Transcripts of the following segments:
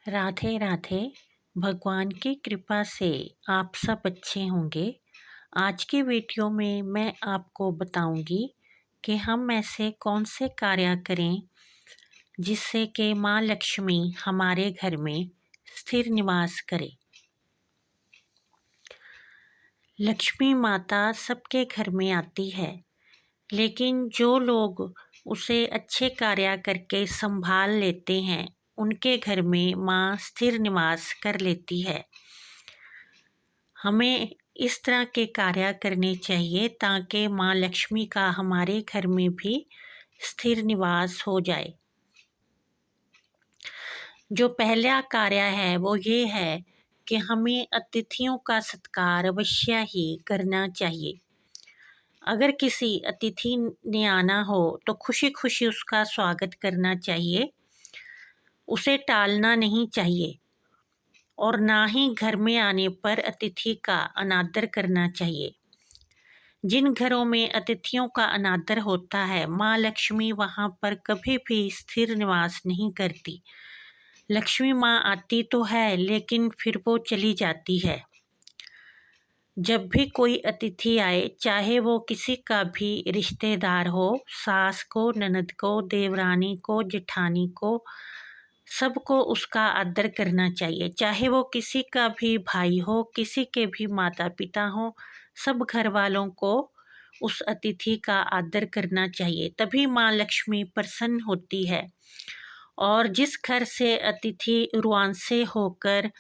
राधे राधे। भगवान की कृपा से आप सब अच्छे होंगे। आज की वीडियो में मैं आपको बताऊंगी कि हम ऐसे कौन से कार्य करें जिससे कि माँ लक्ष्मी हमारे घर में स्थिर निवास करे। लक्ष्मी माता सबके घर में आती है, लेकिन जो लोग उसे अच्छे कार्य करके संभाल लेते हैं उनके घर में माँ स्थिर निवास कर लेती है। हमें इस तरह के कार्य करने चाहिए ताकि माँ लक्ष्मी का हमारे घर में भी स्थिर निवास हो जाए। जो पहला कार्य है वो ये है कि हमें अतिथियों का सत्कार अवश्य ही करना चाहिए। अगर किसी अतिथि ने आना हो तो खुशी खुशी उसका स्वागत करना चाहिए, उसे टालना नहीं चाहिए और ना ही घर में आने पर अतिथि का अनादर करना चाहिए। जिन घरों में अतिथियों का अनादर होता है, माँ लक्ष्मी वहाँ पर कभी भी स्थिर निवास नहीं करती। लक्ष्मी माँ आती तो है लेकिन फिर वो चली जाती है। जब भी कोई अतिथि आए, चाहे वो किसी का भी रिश्तेदार हो, सास को, ननद को, देवरानी को, जेठानी को, सबको उसका आदर करना चाहिए। चाहे वो किसी का भी भाई हो, किसी के भी माता पिता हो, सब घर वालों को उस अतिथि का आदर करना चाहिए, तभी माँ लक्ष्मी प्रसन्न होती है। और जिस घर से अतिथि रुआंसे होकर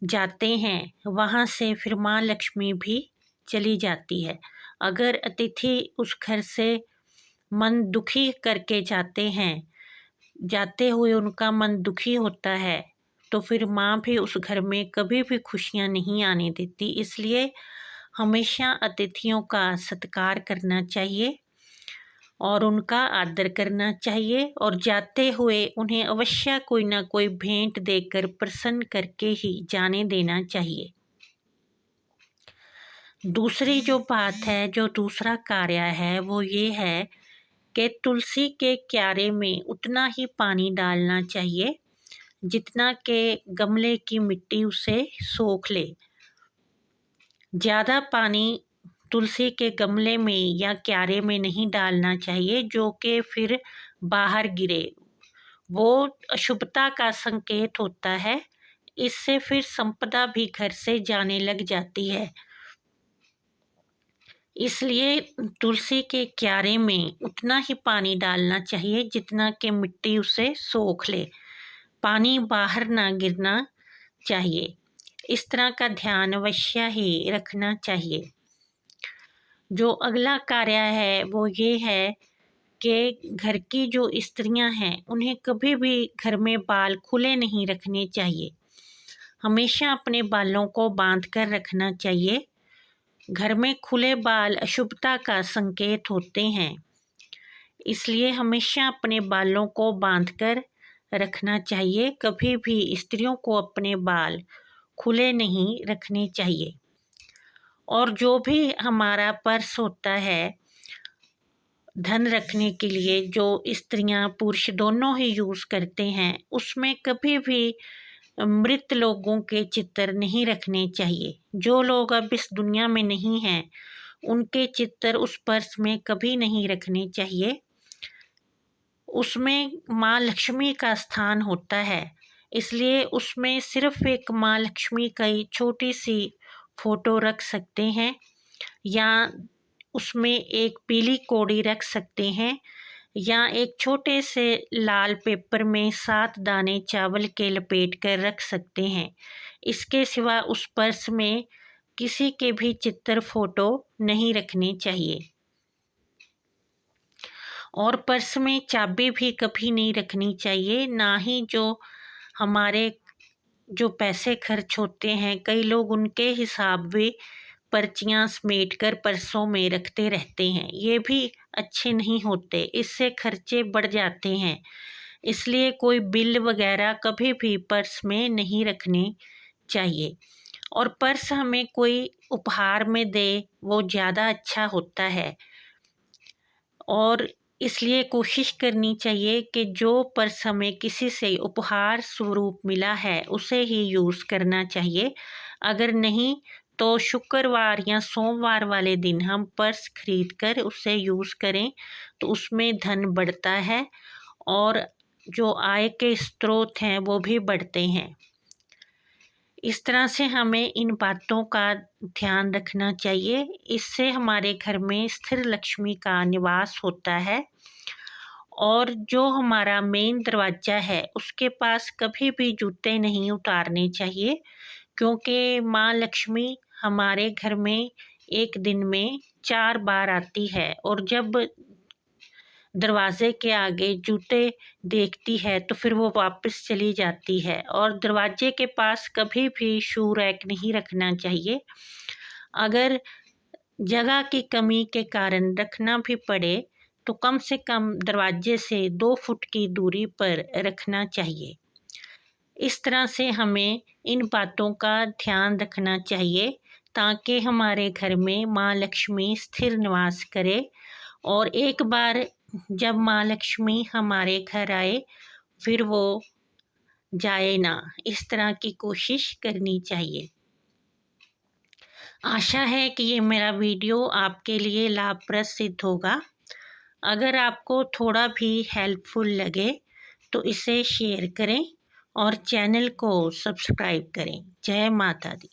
जाते हैं, वहाँ से फिर माँ लक्ष्मी भी चली जाती है। अगर अतिथि उस घर से मन दुखी करके जाते हैं, जाते हुए उनका मन दुखी होता है, तो फिर माँ भी उस घर में कभी भी खुशियाँ नहीं आने देती। इसलिए हमेशा अतिथियों का सत्कार करना चाहिए और उनका आदर करना चाहिए और जाते हुए उन्हें अवश्य कोई ना कोई भेंट देकर प्रसन्न करके ही जाने देना चाहिए। दूसरी जो बात है, जो दूसरा कार्य है, वो ये है कि तुलसी के क्यारे में उतना ही पानी डालना चाहिए जितना कि गमले की मिट्टी उसे सोख ले। ज़्यादा पानी तुलसी के गमले में या क्यारे में नहीं डालना चाहिए जो कि फिर बाहर गिरे, वो अशुभता का संकेत होता है। इससे फिर संपदा भी घर से जाने लग जाती है। इसलिए तुलसी के क्यारे में उतना ही पानी डालना चाहिए जितना कि मिट्टी उसे सोख ले, पानी बाहर ना गिरना चाहिए। इस तरह का ध्यान अवश्य ही रखना चाहिए। जो अगला कार्य है वो ये है कि घर की जो स्त्रियां हैं उन्हें कभी भी घर में बाल खुले नहीं रखने चाहिए, हमेशा अपने बालों को बांध कर रखना चाहिए। घर में खुले बाल अशुभता का संकेत होते हैं, इसलिए हमेशा अपने बालों को बांधकर रखना चाहिए। कभी भी स्त्रियों को अपने बाल खुले नहीं रखने चाहिए। और जो भी हमारा पर्स होता है धन रखने के लिए, जो स्त्रियां पुरुष दोनों ही यूज़ करते हैं, उसमें कभी भी मृत लोगों के चित्र नहीं रखने चाहिए। जो लोग अब इस दुनिया में नहीं हैं उनके चित्र उस पर्स में कभी नहीं रखने चाहिए। उसमें माँ लक्ष्मी का स्थान होता है, इसलिए उसमें सिर्फ एक माँ लक्ष्मी का ही छोटी सी फोटो रख सकते हैं या उसमें एक पीली कौड़ी रख सकते हैं या एक छोटे से लाल पेपर में 7 दाने चावल के लपेट कर रख सकते हैं। इसके सिवा उस पर्स में किसी के भी चित्र फोटो नहीं रखने चाहिए। और पर्स में चाबी भी कभी नहीं रखनी चाहिए, ना ही जो हमारे जो पैसे खर्च होते हैं, कई लोग उनके हिसाब भी पर्चियाँ समेट कर पर्सों में रखते रहते हैं, ये भी अच्छे नहीं होते, इससे खर्चे बढ़ जाते हैं। इसलिए कोई बिल वगैरह कभी भी पर्स में नहीं रखने चाहिए। और पर्स हमें कोई उपहार में दे वो ज़्यादा अच्छा होता है। और इसलिए कोशिश करनी चाहिए कि जो पर्स हमें किसी से उपहार स्वरूप मिला है उसे ही यूज़ करना चाहिए। अगर नहीं तो शुक्रवार या सोमवार वाले दिन हम पर्स खरीद कर उसे यूज़ करें तो उसमें धन बढ़ता है और जो आय के स्रोत हैं वो भी बढ़ते हैं। इस तरह से हमें इन बातों का ध्यान रखना चाहिए। इससे हमारे घर में स्थिर लक्ष्मी का निवास होता है और जो हमारा मेन दरवाज़ा है उसके पास कभी भी जूते नहीं उतारने चाहिए, क्योंकि माँ लक्ष्मी हमारे घर में एक दिन में 4 बार आती है और जब दरवाज़े के आगे जूते देखती है तो फिर वो वापस चली जाती है। और दरवाजे के पास कभी भी शू रैक नहीं रखना चाहिए। अगर जगह की कमी के कारण रखना भी पड़े तो कम से कम दरवाजे से 2 फुट की दूरी पर रखना चाहिए। इस तरह से हमें इन बातों का ध्यान रखना चाहिए ताकि हमारे घर में माँ लक्ष्मी स्थिर निवास करे और एक बार जब माँ लक्ष्मी हमारे घर आए फिर वो जाए ना, इस तरह की कोशिश करनी चाहिए। आशा है कि ये मेरा वीडियो आपके लिए लाभप्रद सिद्ध होगा। अगर आपको थोड़ा भी हेल्पफुल लगे तो इसे शेयर करें और चैनल को सब्सक्राइब करें। जय माता दी।